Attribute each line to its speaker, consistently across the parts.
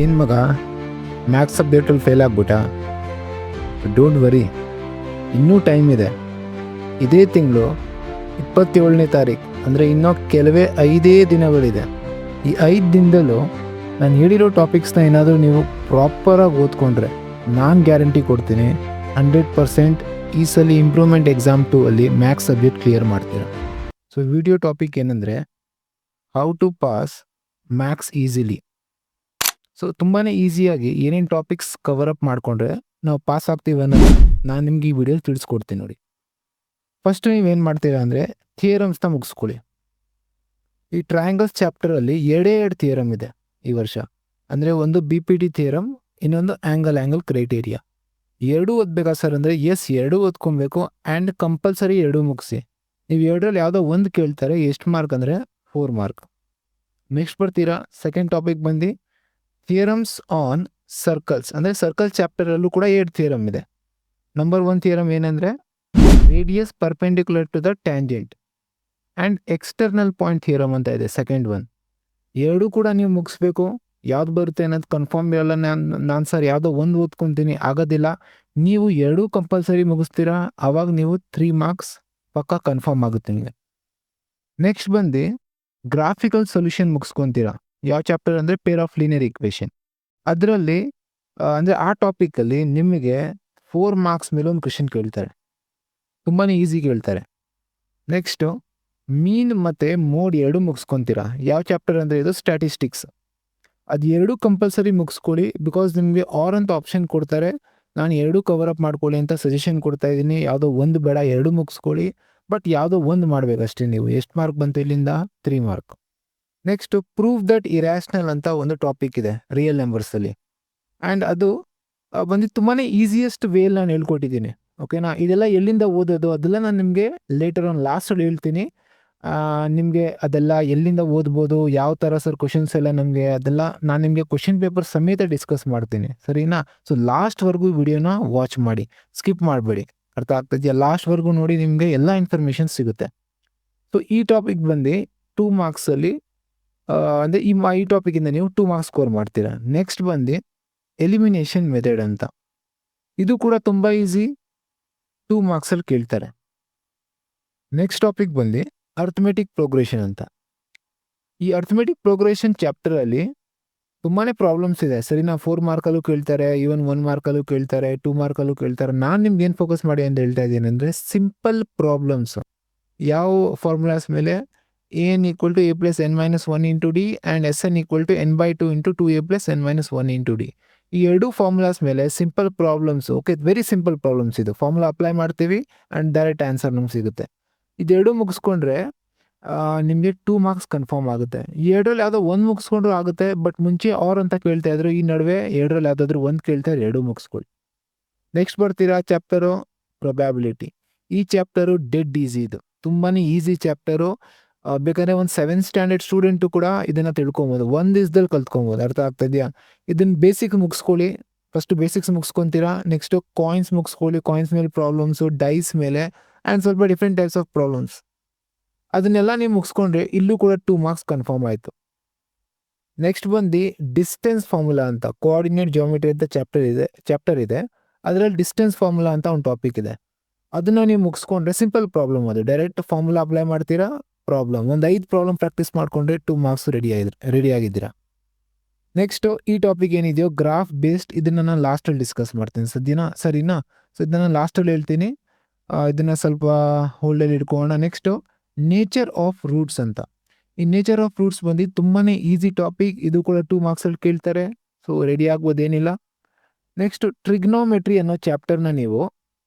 Speaker 1: ಏನು ಮಗ, maths ಸಬ್ಜೆಕ್ಟಲ್ಲಿ fail ಆಗ್ಬಿಟ್ಟ? ಡೋಂಟ್ ವರಿ, ಇನ್ನೂ ಟೈಮ್ ಇದೆ. ಇದೇ ತಿಂಗಳು 27ನೇ ತಾರೀಕು, ಅಂದರೆ ಇನ್ನೂ ಕೆಲವೇ 5 ದಿನಗಳಿದೆ. ಈ 5 ದಿನದಲ್ಲೂ ನಾನು ಹೇಳಿರೋ ಟಾಪಿಕ್ಸ್ನ ಏನಾದರೂ ನೀವು ಪ್ರಾಪರಾಗಿ ಓದ್ಕೊಂಡ್ರೆ ನಾನು ಗ್ಯಾರಂಟಿ ಕೊಡ್ತೀನಿ 100% ಈ ಸಲ ಇಂಪ್ರೂವ್ಮೆಂಟ್ ಎಕ್ಸಾಮ್ 2 ಅಲ್ಲಿ ಮ್ಯಾಥ್ಸ್ ಸಬ್ಜೆಕ್ಟ್ ಕ್ಲಿಯರ್ ಮಾಡ್ತೀರಾ. ಸೊ ವಿಡಿಯೋ ಟಾಪಿಕ್ ಏನಂದರೆ how to pass maths easily. So ತುಂಬಾ ಈಸಿಯಾಗಿ ಏನೇನು ಟಾಪಿಕ್ಸ್ ಕವರ್ ಅಪ್ ಮಾಡಿಕೊಂಡ್ರೆ ನಾವು ಪಾಸ್ ಆಗ್ತೀವಿ ಅನ್ನೋದು ನಾನು ನಿಮ್ಗೆ ಈ ವಿಡಿಯೋ ತಿಳಿಸ್ಕೊಡ್ತೀನಿ ನೋಡಿ. ಫಸ್ಟ್ ನೀವೇನು ಮಾಡ್ತೀರಾ ಅಂದರೆ ಥಿಯರಮ್ಸ್ನ ಮುಗಿಸ್ಕೊಳ್ಳಿ. ಈ ಟ್ರಯಾಂಗಲ್ಸ್ ಚಾಪ್ಟರಲ್ಲಿ 2 ಥಿಯರಮ್ ಇದೆ ಈ ವರ್ಷ. ಅಂದರೆ ಒಂದು BPT ಥಿಯರಮ್, ಇನ್ನೊಂದು ಆ್ಯಂಗಲ್ ಕ್ರೈಟೇರಿಯಾ. 2 ಓದಬೇಕಾ ಸರ್ ಅಂದರೆ ಎಸ್, 2 ಓದ್ಕೊಬೇಕು ಆ್ಯಂಡ್ ಕಂಪಲ್ಸರಿ 2 ಮುಗಿಸಿ. ನೀವು 2ರಲ್ಲಿ ಯಾವುದೋ ಒಂದು ಕೇಳ್ತಾರೆ, ಎಷ್ಟು ಮಾರ್ಕ್ ಅಂದರೆ 4 ಮಾರ್ಕ್. ನೆಕ್ಸ್ಟ್ ಬರ್ತೀರಾ ಸೆಕೆಂಡ್ ಟಾಪಿಕ್ ಬಂದು ಥಿಯರಮ್ಸ್ ಆನ್ ಸರ್ಕಲ್ಸ್. ಅಂದರೆ ಸರ್ಕಲ್ ಚಾಪ್ಟರಲ್ಲೂ ಕೂಡ 2 ಥಿಯರಮ್ ಇದೆ. ನಂಬರ್ 1 ಥಿಯರಮ್ ಏನಂದರೆ radius perpendicular to the tangent and external point theorem ಅಂತ ಇದೆ ಸೆಕೆಂಡ್ ಒನ್. 2 ಕೂಡ ನೀವು ಮುಗಿಸ್ಬೇಕು. ಯಾವ್ದು ಬರುತ್ತೆ ಅನ್ನೋದು ಕನ್ಫರ್ಮ್ ಇರಲ್ಲ. ನಾನು ಸರ್ ಯಾವುದೋ ಒಂದು ಓದ್ಕೊತೀನಿ ಆಗೋದಿಲ್ಲ. ನೀವು 2 ಕಂಪಲ್ಸರಿ ಮುಗಿಸ್ತೀರಾ, ಆವಾಗ ನೀವು 3 ಮಾರ್ಕ್ಸ್ ಪಕ್ಕ ಕನ್ಫರ್ಮ್ ಆಗುತ್ತೆ ನಿಮಗೆ. ನೆಕ್ಸ್ಟ್ ಬಂದು ಗ್ರಾಫಿಕಲ್ ಸೊಲ್ಯೂಷನ್ ಮುಗಿಸ್ಕೊತೀರಾ. ಯಾವ ಚಾಪ್ಟರ್ ಅಂದರೆ ಪೇರ್ ಆಫ್ ಲೀನಿಯರ್ ಈಕ್ವೇಷನ್. ಅದರಲ್ಲಿ ಅಂದರೆ ಆ ಟಾಪಿಕಲ್ಲಿ ನಿಮಗೆ 4 ಮಾರ್ಕ್ಸ್ ಮೇಲೆ ಒಂದು ಕ್ವೆಶನ್ ಕೇಳ್ತಾರೆ, ತುಂಬಾ ಈಸಿ ಕೇಳ್ತಾರೆ. ನೆಕ್ಸ್ಟು ಮೀನ್ ಮತ್ತು ಮೋಡ್ 2 ಮುಗಿಸ್ಕೊತೀರಾ. ಯಾವ ಚಾಪ್ಟರ್ ಅಂದರೆ ಇದು ಸ್ಟ್ಯಾಟಿಸ್ಟಿಕ್ಸ್. ಅದು 2 ಕಂಪಲ್ಸರಿ ಮುಗಿಸ್ಕೊಳ್ಳಿ, ಬಿಕಾಸ್ ನಿಮಗೆ ಆರ್ ಅಂತ ಆಪ್ಷನ್ ಕೊಡ್ತಾರೆ. ನಾನು 2 ಕವರ್ ಅಪ್ ಮಾಡ್ಕೊಳ್ಳಿ ಅಂತ ಸಜೆಷನ್ ಕೊಡ್ತಾ ಇದ್ದೀನಿ. ಯಾವುದೋ ಒಂದು ಬೇಡ, 2 ಮುಗಿಸ್ಕೊಳ್ಳಿ. ಬಟ್ ಯಾವುದೋ ಒಂದು ಮಾಡಬೇಕಷ್ಟೇ ನೀವು. ಎಷ್ಟು ಮಾರ್ಕ್ ಬಂತು ಇಲ್ಲಿಂದ? 3 mark. Next prove that irrational ಅಂತ ಒಂದು ಟಾಪಿಕ್ ಇದೆ ರಿಯಲ್ ನಂಬರ್ಸಲ್ಲಿ. ಆ್ಯಂಡ್ ಅದು ಬಂದು ತುಂಬಾ ಈಸಿಯೆಸ್ಟ್ ವೇಯಲ್ಲಿ ನಾನು ಹೇಳ್ಕೊಟ್ಟಿದ್ದೀನಿ. ಓಕೆನಾ? ಇದೆಲ್ಲ ಎಲ್ಲಿಂದ ಓದೋದು ಅದೆಲ್ಲ ನಾನು ನಿಮಗೆ ಲೇಟರ್ ಆನ್ ಲಾಸ್ಟಲ್ಲಿ ಹೇಳ್ತೀನಿ. ನಿಮಗೆ ಅದೆಲ್ಲ ಎಲ್ಲಿಂದ ಓದ್ಬೋದು, ಯಾವ ಥರ ಸರ್ ಕ್ವಶನ್ಸ್ ಎಲ್ಲ ನಮಗೆ, ಅದೆಲ್ಲ ನಾನು ನಿಮಗೆ ಕ್ವಶನ್ ಪೇಪರ್ ಸಮೇತ ಡಿಸ್ಕಸ್ ಮಾಡ್ತೀನಿ, ಸರಿನಾ? ಸೊ ಲಾಸ್ಟ್ವರೆಗೂ ವಿಡಿಯೋನ ವಾಚ್ ಮಾಡಿ, ಸ್ಕಿಪ್ ಮಾಡಬೇಡಿ. ಅರ್ಥ ಆಗ್ತದೆಯಾ? ಲಾಸ್ಟ್ವರೆಗೂ ನೋಡಿ, ನಿಮಗೆ ಎಲ್ಲ ಇನ್ಫಾರ್ಮೇಷನ್ ಸಿಗುತ್ತೆ. ಸೊ ಈ ಟಾಪಿಕ್ ಬಂದು 2 ಮಾರ್ಕ್ಸಲ್ಲಿ ಅಂದರೆ ಈ ಟಾಪಿಕಿಂದ ನೀವು 2 ಮಾರ್ಕ್ಸ್ ಸ್ಕೋರ್ ಮಾಡ್ತೀರಾ. ನೆಕ್ಸ್ಟ್ ಬಂದು ಎಲಿಮಿನೇಷನ್ ಮೆಥಡ್ ಅಂತ. ಇದು ಕೂಡ ತುಂಬ ಈಸಿ, 2 ಮಾರ್ಕ್ಸಲ್ಲಿ ಕೇಳ್ತಾರೆ. ನೆಕ್ಸ್ಟ್ ಟಾಪಿಕ್ ಬಂದು ಅರ್ಥಮೆಟಿಕ್ ಪ್ರೋಗ್ರೆಷನ್ ಅಂತ. ಈ ಅರ್ಥಮೆಟಿಕ್ ಪ್ರೋಗ್ರೆಷನ್ ಚಾಪ್ಟರಲ್ಲಿ ತುಂಬಾ ಪ್ರಾಬ್ಲಮ್ಸ್ ಇದೆ, ಸರಿನಾ? 4 ಮಾರ್ಕಲ್ಲೂ ಕೇಳ್ತಾರೆ, ಈವನ್ 1 ಮಾರ್ಕಲ್ಲೂ ಕೇಳ್ತಾರೆ, 2 ಮಾರ್ಕಲ್ಲೂ ಕೇಳ್ತಾರೆ. ನಾನು ನಿಮ್ಗೆ ಏನು ಫೋಕಸ್ ಮಾಡಿ ಅಂತ ಹೇಳ್ತಾ ಇದ್ದೀನಿ ಅಂದರೆ ಸಿಂಪಲ್ ಪ್ರಾಬ್ಲಮ್ಸ್. ಯಾವ ಫಾರ್ಮುಲಾಸ್ ಮೇಲೆ? an = a + n - 1 × d and Sn = n/2 × 2a + n - 1 × d. ಈ 2 ಫಾರ್ಮುಲಾಸ್ ಮೇಲೆ simple problems. Okay, very simple problems. ಇದು ಫಾರ್ಮುಲಾ ಅಪ್ಲೈ ಮಾಡ್ತೀವಿ ಆ್ಯಂಡ್ ಡೈರೆಕ್ಟ್ ಆನ್ಸರ್ ನಮ್ಗೆ ಸಿಗುತ್ತೆ. ಇದು 2 ಮುಗಿಸ್ಕೊಂಡ್ರೆ ನಿಮಗೆ 2 ಮಾರ್ಕ್ಸ್ ಕನ್ಫರ್ಮ್ ಆಗುತ್ತೆ. ಈ 2ರಲ್ಲಿ ಯಾವುದೋ ಒಂದು ಮುಗಿಸ್ಕೊಂಡ್ರೂ ಆಗುತ್ತೆ. ಬಟ್ ಮುಂಚೆ ಆರ್ ಅಂತ ಕೇಳ್ತಾ ಇದ್ರು, ಈ ನಡುವೆ 2ರಲ್ಲಿ ಯಾವುದಾದ್ರೂ ಒಂದು ಕೇಳ್ತಾರೆ, 2 ಮುಗಿಸ್ಕೊಳ್ಳಿ. ನೆಕ್ಸ್ಟ್ ಬರ್ತೀರಾ ಚಾಪ್ಟರು ಪ್ರೊಬ್ಯಾಬಿಲಿಟಿ. ಈ ಚಾಪ್ಟರು ಡೆಡ್ ಈಸಿ. ಇದು ತುಂಬಾ ಈಸಿ ಚಾಪ್ಟರು. ಬೇಕಾದ್ರೆ ಒಂದು 7th ಸ್ಟ್ಯಾಂಡರ್ಡ್ ಸ್ಟೂಡೆಂಟು ಕೂಡ ಇದನ್ನು ತಿಳ್ಕೊಬೋದು, ಒಂದು ದಿವಸದಲ್ಲಿ ಕಲ್ತ್ಕೊಬೋದು. ಅರ್ಥ ಆಗ್ತದೆಯಾ? ಇದನ್ನು ಬೇಸಿಕ್ ಮುಗಿಸ್ಕೊಳ್ಳಿ. ಫಸ್ಟು ಬೇಸಿಕ್ಸ್ ಮುಗಿಸ್ಕೊತೀರಾ. ನೆಕ್ಸ್ಟು ಕಾಯಿನ್ಸ್ ಮುಗಿಸ್ಕೊಳ್ಳಿ. ಕಾಯಿನ್ಸ್ ಮೇಲೆ ಪ್ರಾಬ್ಲಮ್ಸು, ಡೈಸ್ ಮೇಲೆ ಆ್ಯಂಡ್ ಸ್ವಲ್ಪ ಡಿಫ್ರೆಂಟ್ ಟೈಪ್ಸ್ ಆಫ್ ಪ್ರಾಬ್ಲಮ್ಸ್. ಅದನ್ನೆಲ್ಲ ನೀವು ಮುಗಿಸ್ಕೊಂಡ್ರೆ ಇಲ್ಲೂ ಕೂಡ 2 ಮಾರ್ಕ್ಸ್ ಕನ್ಫರ್ಮ್ ಆಯಿತು. ನೆಕ್ಸ್ಟ್ ಬಂದು ಡಿಸ್ಟೆನ್ಸ್ ಫಾರ್ಮುಲಾ ಅಂತ, ಕೋಆರ್ಡಿನೇಟ್ ಜಿಯೋಮೆಟ್ರಿ ಅಂತ ಚಾಪ್ಟರ್ ಇದೆ. ಅದರಲ್ಲಿ ಡಿಸ್ಟೆನ್ಸ್ ಫಾರ್ಮುಲಾ ಅಂತ ಒಂದು ಟಾಪಿಕ್ ಇದೆ. ಅದನ್ನು ನೀವು ಮುಗಿಸ್ಕೊಂಡ್ರೆ ಸಿಂಪಲ್ ಪ್ರಾಬ್ಲಮ್. ಅದು ಡೈರೆಕ್ಟ್ ಫಾರ್ಮುಲಾ ಅಪ್ಲೈ ಮಾಡ್ತೀರಾ, ಪ್ರಾಬ್ಲಮ್ ಒಂದು 5 ಪ್ರಾಬ್ಲಮ್ ಪ್ರಾಕ್ಟೀಸ್ ಮಾಡಿಕೊಂಡ್ರೆ 2 ಮಾರ್ಕ್ಸ್ ರೆಡಿ ಆಗಿದ್ದೀರಾ. ನೆಕ್ಸ್ಟು ಈ ಟಾಪಿಕ್ ಏನಿದೆಯೋ ಗ್ರಾಫ್ ಬೇಸ್ಡ್, ಇದನ್ನು ನಾನು ಲಾಸ್ಟಲ್ಲಿ ಡಿಸ್ಕಸ್ ಮಾಡ್ತೀನಿ, ಸರಿನಾ? ಸೊ ಇದನ್ನು ಲಾಸ್ಟಲ್ಲಿ ಹೇಳ್ತೀನಿ. ಇದನ್ನು ಸ್ವಲ್ಪ ಹೋಲ್ಡಲ್ಲಿ ಇಟ್ಕೊಳ್ಳೋಣ. ನೆಕ್ಸ್ಟು ನೇಚರ್ ಆಫ್ ರೂಟ್ಸ್ ಅಂತ. ಈ ನೇಚರ್ ಆಫ್ ರೂಟ್ಸ್ ಬಂದು ತುಂಬಾ ಈಸಿ ಟಾಪಿಕ್. ಇದು ಕೂಡ 2 ಮಾರ್ಕ್ಸಲ್ಲಿ ಕೇಳ್ತಾರೆ. ಸೊ ರೆಡಿ ಆಗ್ಬೋದೇನಿಲ್ಲ. ನೆಕ್ಸ್ಟು ಟ್ರಿಗ್ನೋಮೆಟ್ರಿ ಅನ್ನೋ ಚಾಪ್ಟರ್ನ ನೀವು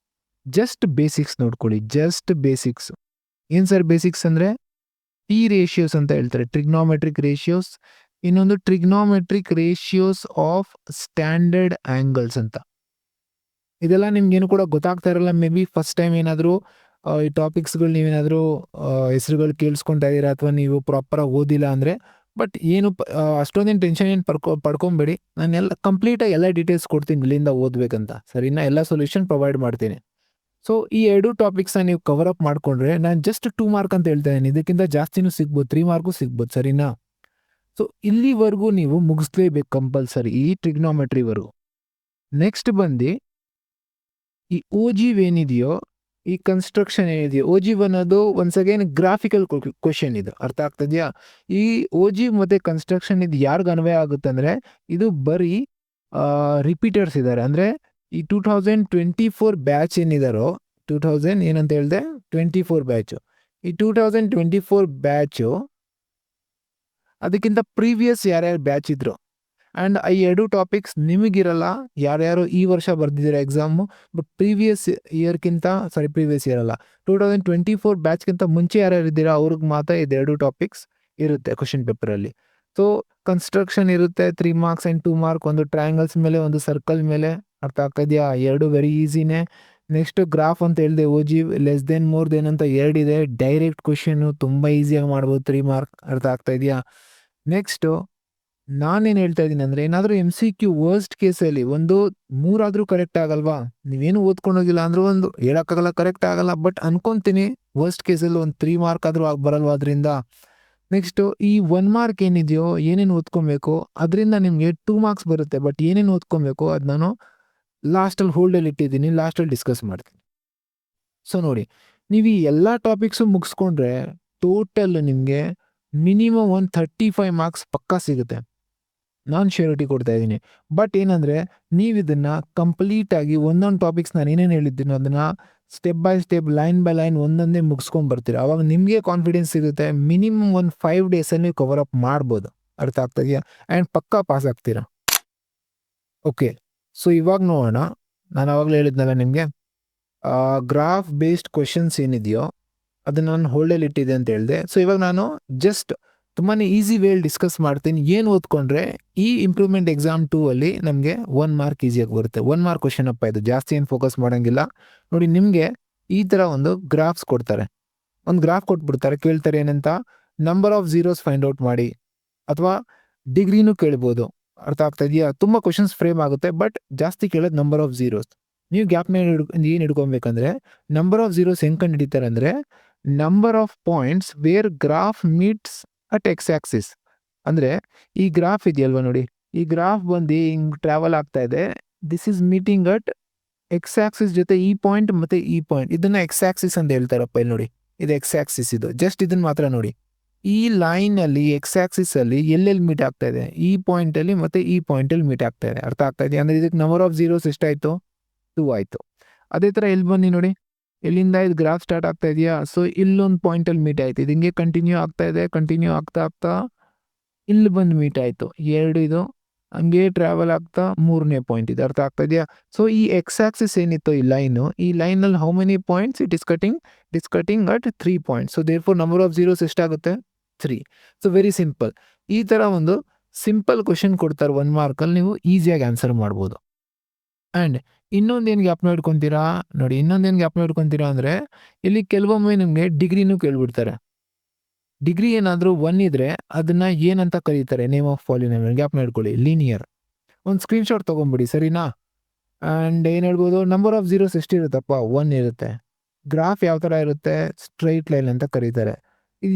Speaker 1: ಜಸ್ಟ್ ಬೇಸಿಕ್ಸ್ ನೋಡ್ಕೊಳ್ಳಿ. ಜಸ್ಟ್ ಬೇಸಿಕ್ಸ್ ಏನು ಸರ್ ಬೇಸಿಕ್ಸ್ ಅಂದರೆ ಟಿ ರೇಷಿಯೋಸ್ ಅಂತ ಹೇಳ್ತಾರೆ, ಟ್ರಿಗ್ನೋಮೆಟ್ರಿಕ್ ರೇಷಿಯೋಸ್. ಇನ್ನೊಂದು trigonometric ratios of standard angles ಅಂತ. ಇದೆಲ್ಲ ನಿಮ್ಗೇನು ಕೂಡ ಗೊತ್ತಾಗ್ತಾ ಇರಲ್ಲ. ಮೇ ಬಿ ಫಸ್ಟ್ ಟೈಮ್ ಏನಾದರೂ ಈ ಟಾಪಿಕ್ಸ್ಗಳು ನೀವೇನಾದರೂ ಹೆಸರುಗಳು ಕೇಳಿಸ್ಕೊತಾ ಇದ್ದೀರಾ ಅಥವಾ ನೀವು ಪ್ರಾಪರಾಗಿ ಓದಿಲ್ಲ ಅಂದರೆ. ಬಟ್ ಏನು ಅಷ್ಟೊಂದೇನು ಟೆನ್ಷನ್ ಏನು ಪಡ್ಕೊಬೇಡಿ. ನಾನು ಕಂಪ್ಲೀಟಾಗಿ ಎಲ್ಲ ಡೀಟೇಲ್ಸ್ ಕೊಡ್ತೀನಿ ಇಲ್ಲಿಂದ ಓದಬೇಕಂತ, ಸರಿನಾ? ಎಲ್ಲ ಸೊಲ್ಯೂಷನ್ ಪ್ರೊವೈಡ್ ಮಾಡ್ತೀನಿ. ಸೊ ಈ 2 ಟಾಪಿಕ್ಸ್ನ ನೀವು ಕವರ್ ಅಪ್ ಮಾಡಿಕೊಂಡ್ರೆ ನಾನು ಜಸ್ಟ್ 2 ಮಾರ್ಕ್ ಅಂತ ಹೇಳ್ತಾ ಇದ್ದೀನಿ. ಇದಕ್ಕಿಂತ ಜಾಸ್ತಿನೂ ಸಿಗ್ಬೋದು, 3 ಮಾರ್ಕು ಸಿಗ್ಬೋದು, ಸರಿನಾ? ಸೊ ಇಲ್ಲಿವರೆಗೂ ನೀವು ಮುಗಿಸ್ಲೇಬೇಕು ಕಂಪಲ್ಸರಿ ಈ ಟ್ರಿಗ್ನೋಮೆಟ್ರಿವರೆಗೂ. ನೆಕ್ಸ್ಟ್ ಬಂದು ಈ ಓಜಿವ್ ಏನಿದೆಯೋ, ಈ ಕನ್ಸ್ಟ್ರಕ್ಷನ್ ಏನಿದೆಯೋ, ಓಜಿವ್ ಅನ್ನೋದು ಒನ್ಸ್ ಅಗೇನ್ ಗ್ರಾಫಿಕಲ್ ಕ್ವಶನ್ ಇದು, ಅರ್ಥ ಆಗ್ತದೆಯಾ? ಈ ಓಜಿವ್ ಮತ್ತು ಕನ್ಸ್ಟ್ರಕ್ಷನ್ ಇದು ಯಾರಿಗೆ ಅನ್ವಯ ಆಗುತ್ತೆ ಅಂದರೆ, ಇದು ಬರೀ ರಿಪೀಟರ್ಸ್ ಇದ್ದಾರೆ. ಅಂದರೆ ಈ 2024 ಬ್ಯಾಚ್ ಏನಿದಾರೋ, 2000 ಏನಂತ ಹೇಳಿದೆ 24 ಬ್ಯಾಚು, ಈ 2024 ಬ್ಯಾಚು ಅದಕ್ಕಿಂತ ಪ್ರೀವಿಯಸ್ ಯಾರ್ಯಾರು ಬ್ಯಾಚ್ ಇದ್ರು ಆ್ಯಂಡ್ ಈ 2 ಟಾಪಿಕ್ಸ್ ನಿಮಗಿರಲ್ಲ. ಯಾರ್ಯಾರು ಈ ವರ್ಷ ಬರ್ದಿದ್ದೀರಾ ಎಕ್ಸಾಮು, ಬಟ್ ಪ್ರೀವಿಯಸ್ ಇಯರ್ ಅಲ್ಲ, 2024 ಬ್ಯಾಚ್ಗಿಂತ ಮುಂಚೆ ಯಾರ್ಯಾರು ಇದ್ದೀರಾ ಅವ್ರಿಗೆ ಮಾತ್ರ ಇದು 2 ಟಾಪಿಕ್ಸ್ ಇರುತ್ತೆ ಕ್ವಶನ್ ಪೇಪರಲ್ಲಿ. ಸೊ ಕನ್ಸ್ಟ್ರಕ್ಷನ್ ಇರುತ್ತೆ 3 ಮಾರ್ಕ್ಸ್ ಆ್ಯಂಡ್ 2 ಮಾರ್ಕ್, ಒಂದು ಟ್ರಯಾಂಗಲ್ಸ್ ಮೇಲೆ ಒಂದು ಸರ್ಕಲ್ ಮೇಲೆ, ಅರ್ಥ ಆಗ್ತಾಯಿದೆಯಾ? 2 ವೆರಿ ಈಸಿನೇ. ನೆಕ್ಸ್ಟ್ ಗ್ರಾಫ್ ಅಂತ ಹೇಳಿದೆ, ಓಜಿ ಲೆಸ್ ದೆನ್ ಮೋರ್ ದೆನ್ ಅಂತ 2 ಇದೆ. ಡೈರೆಕ್ಟ್ ಕ್ವಶನ್ನು ತುಂಬ ಈಸಿಯಾಗಿ ಮಾಡ್ಬೋದು, 3 ಮಾರ್ಕ್, ಅರ್ಥ ಆಗ್ತಾಯಿದೆಯಾ? ನೆಕ್ಸ್ಟು ನಾನೇನು ಹೇಳ್ತಾ ಇದ್ದೀನಿ ಅಂದರೆ, ಏನಾದರೂ MCQ ವರ್ಸ್ಟ್ ಕೇಸಲ್ಲಿ ಒಂದು 3 ಆದರೂ ಕರೆಕ್ಟ್ ಆಗಲ್ವಾ? ನೀವೇನು ಓದ್ಕೊಂಡೋಗಿಲ್ಲ ಅಂದರೂ ಒಂದು ಹೇಳೋಕ್ಕಾಗಲ್ಲ, ಕರೆಕ್ಟ್ ಆಗಲ್ಲ, ಬಟ್ ಅನ್ಕೊತೀನಿ ವರ್ಸ್ಟ್ ಕೇಸಲ್ಲಿ ಒಂದು 3 ಮಾರ್ಕ್ ಆದರೂ ಬರಲ್ವಾ ಅದರಿಂದ. ನೆಕ್ಸ್ಟು ಈ 1 ಮಾರ್ಕ್ ಏನಿದೆಯೋ, ಏನೇನು ಓದ್ಕೊಬೇಕು ಅದರಿಂದ ನಿಮಗೆ 2 ಮಾರ್ಕ್ಸ್ ಬರುತ್ತೆ, ಬಟ್ ಏನೇನು ಓದ್ಕೊಬೇಕು ಅದು ನಾನು ಲಾಸ್ಟಲ್ಲಿ ಹೋಲ್ಡಲ್ಲಿ ಇಟ್ಟಿದ್ದೀನಿ, ಲಾಸ್ಟಲ್ಲಿ ಡಿಸ್ಕಸ್ ಮಾಡ್ತೀನಿ. ಸೊ ನೋಡಿ, ನೀವು ಈ ಎಲ್ಲ ಟಾಪಿಕ್ಸು ಮುಗಿಸ್ಕೊಂಡ್ರೆ ಟೋಟಲ್ ನಿಮಗೆ ಮಿನಿಮಮ್ ಒಂದು 35 ಮಾರ್ಕ್ಸ್ ಪಕ್ಕಾ ಸಿಗುತ್ತೆ, ನಾನು ಶ್ಯೂರಿಟಿ ಕೊಡ್ತಾ ಇದ್ದೀನಿ. ಬಟ್ ಏನಂದರೆ, ನೀವು ಇದನ್ನು ಕಂಪ್ಲೀಟಾಗಿ ಒಂದೊಂದು ಟಾಪಿಕ್ಸ್ ನಾನು ಏನೇನು ಹೇಳಿದ್ದೀನೋ ಅದನ್ನು step by step, line by line ಒಂದೊಂದೇ ಮುಗಿಸ್ಕೊಂಡು ಬರ್ತೀರ. ಆವಾಗ ನಿಮಗೆ ಕಾನ್ಫಿಡೆನ್ಸ್ ಸಿಗುತ್ತೆ, ಮಿನಿಮಮ್ ಒಂದು 5 ಡೇಸಲ್ಲಿ ಕವರ್ ಅಪ್ ಮಾಡ್ಬೋದು, ಅರ್ಥ ಆಗ್ತಾಯಿದೆಯಾ? ಆ್ಯಂಡ್ ಪಕ್ಕಾ ಪಾಸ್ ಆಗ್ತೀರಾ. ಓಕೆ, ಸೊ ಇವಾಗ ನೋಡೋಣ. ನಾನು ಆವಾಗಲೇ ಹೇಳಿದ್ನಲ್ಲ ನಿಮಗೆ, ಗ್ರಾಫ್ ಬೇಸ್ಡ್ ಕ್ವೆಶನ್ಸ್ ಏನಿದೆಯೋ ಅದನ್ನು ನಾನು ಹೋಲ್ಡಲ್ಲಿ ಇಟ್ಟಿದೆ ಅಂತ ಹೇಳಿದೆ. ಸೊ ಇವಾಗ ನಾನು ಜಸ್ಟ್ ತುಂಬಾ ಈಸಿ ವೇಯಲ್ಲಿ ಡಿಸ್ಕಸ್ ಮಾಡ್ತೀನಿ. ಏನು ಓದ್ಕೊಂಡ್ರೆ ಈ ಇಂಪ್ರೂವ್ಮೆಂಟ್ ಎಕ್ಸಾಮ್ 2 ಅಲ್ಲಿ ನಮಗೆ 1 ಮಾರ್ಕ್ ಈಸಿಯಾಗಿ ಬರುತ್ತೆ. 1 ಮಾರ್ಕ್ ಕ್ವಶನ್ ಅಪ್ಪ ಇದು, ಜಾಸ್ತಿ ಏನು ಫೋಕಸ್ ಮಾಡೋಂಗಿಲ್ಲ. ನೋಡಿ, ನಿಮಗೆ ಈ ಥರ ಒಂದು ಗ್ರಾಫ್ಸ್ ಕೊಡ್ತಾರೆ, ಒಂದು ಗ್ರಾಫ್ ಕೊಟ್ಬಿಡ್ತಾರೆ, ಕೇಳ್ತಾರೆ ಏನಂತ, number of zeros find out ಮಾಡಿ, ಅಥವಾ ಡಿಗ್ರಿನೂ ಕೇಳ್ಬೋದು, ಅರ್ಥ ಆಗ್ತಾ ಇದೆಯಾ? ತುಂಬ ಕ್ವಶನ್ಸ್ ಫ್ರೇಮ್ ಆಗುತ್ತೆ, ಬಟ್ ಜಾಸ್ತಿ ಕೇಳೋದು ನಂಬರ್ ಆಫ್ ಝೀರೋಸ್. ನೀವು ಗ್ಯಾಪ್ ಮೇಲೆ ಏನು ಹಿಡ್ಕೊಬೇಕಂದ್ರೆ, ನಂಬರ್ ಆಫ್ ಝೀರೋಸ್ ಹೆಂಗೆ ಕಂಡು ಹಿಡಿತಾರೆ ಅಂದರೆ, number of points where graph meets at x axis. ಅಂದರೆ ಈ ಗ್ರಾಫ್ ಇದೆಯಲ್ವ ನೋಡಿ, ಈ ಗ್ರಾಫ್ ಬಂದು ಹಿಂಗೆ ಟ್ರಾವೆಲ್ ಆಗ್ತಾ ಇದೆ, this is meeting at x Axis ಜೊತೆ ಈ ಪಾಯಿಂಟ್ ಮತ್ತು ಈ ಪಾಯಿಂಟ್, ಇದನ್ನು ಎಕ್ಸ್ ಆಕ್ಸಿಸ್ ಅಂತ ಹೇಳ್ತಾರಪ್ಪ. ಇಲ್ಲಿ ನೋಡಿ, ಇದು ಎಕ್ಸ್ ಆಕ್ಸಿಸ್, ಇದು ಜಸ್ಟ್ ಇದನ್ನು ಮಾತ್ರ ನೋಡಿ. ಈ ಲೈನಲ್ಲಿ ಎಕ್ಸ್ ಆಕ್ಸಿಸಲ್ಲಿ ಎಲ್ಲೆಲ್ಲಿ ಮೀಟ್ ಆಗ್ತಾ ಇದೆ, ಈ ಪಾಯಿಂಟಲ್ಲಿ ಮತ್ತು ಈ ಪಾಯಿಂಟಲ್ಲಿ ಮೀಟ್ ಆಗ್ತಾ ಇದೆ, ಅರ್ಥ ಆಗ್ತಾ ಇದೆ? ಅಂದರೆ ಇದಕ್ಕೆ ನಂಬರ್ ಆಫ್ ಝೀರೋಸ್ ಎಷ್ಟಾಯಿತು? 2 ಆಯಿತು. ಅದೇ ಥರ ಇಲ್ಲಿ ಬನ್ನಿ ನೋಡಿ, ಇಲ್ಲಿಂದ ಇದು ಗ್ರಾಫ್ ಸ್ಟಾರ್ಟ್ ಆಗ್ತಾ ಇದೆಯಾ? ಸೊ ಇಲ್ಲೊಂದು ಪಾಯಿಂಟಲ್ಲಿ ಮೀಟ್ ಆಯಿತು, ಇದು ಹಿಂಗೆ ಕಂಟಿನ್ಯೂ ಆಗ್ತಾ ಇದೆ, ಕಂಟಿನ್ಯೂ ಆಗ್ತಾ ಇಲ್ಲಿ ಬಂದು ಮೀಟ್ ಆಯಿತು, 2 ಇದು ಹಂಗೆ ಟ್ರಾವೆಲ್ ಆಗ್ತಾ 3ನೇ ಪಾಯಿಂಟ್ ಇದೆ, ಅರ್ಥ ಆಗ್ತಾ ಇದೆಯಾ? ಸೊ ಈ ಎಕ್ಸ್ ಆಕ್ಸಿಸ್ ಏನಿತ್ತು ಈ ಲೈನು, ಈ ಲೈನಲ್ಲಿ how many points it is cutting at 3 points. So therefore number of zeros ಎಷ್ಟಾಗುತ್ತೆ? 3. So very simple. ಈ ಥರ ಒಂದು ಸಿಂಪಲ್ ಕ್ವಶನ್ ಕೊಡ್ತಾರೆ 1 ಮಾರ್ಕಲ್ಲಿ, ನೀವು ಈಸಿಯಾಗಿ ಆನ್ಸರ್ ಮಾಡ್ಬೋದು. ಆ್ಯಂಡ್ ಇನ್ನೊಂದೇನು ಗ್ಯಾಪ್ ನೋಡ್ಕೊತೀರಾ ನೋಡಿ, ಇನ್ನೊಂದೇನು ಗ್ಯಾಪ್ ನೋಡ್ಕೊತೀರಾ ಅಂದರೆ, ಇಲ್ಲಿ ಕೆಲವೊಮ್ಮೆ ನಿಮಗೆ ಡಿಗ್ರಿನೂ ಕೇಳ್ಬಿಡ್ತಾರೆ. ಡಿಗ್ರಿ ಏನಾದರೂ 1 ಇದ್ದರೆ ಅದನ್ನು ಏನಂತ ಕರೀತಾರೆ? Name of polynomial. ಗ್ಯಾಪ್ ನೋಡ್ಕೊಳ್ಳಿ, ಲೀನಿಯರ್. ಒಂದು ಸ್ಕ್ರೀನ್ಶಾಟ್ ತೊಗೊಂಬಿಡಿ, ಸರಿನಾ? ಆ್ಯಂಡ್ ಏನು ಹೇಳ್ಬೋದು, ನಂಬರ್ ಆಫ್ ಝೀರೋಸ್ ಎಷ್ಟಿರುತ್ತಪ್ಪ? 1 ಇರುತ್ತೆ. ಗ್ರಾಫ್ ಯಾವ ಥರ ಇರುತ್ತೆ? ಸ್ಟ್ರೈಟ್ ಲೈನ್ ಅಂತ ಕರೀತಾರೆ.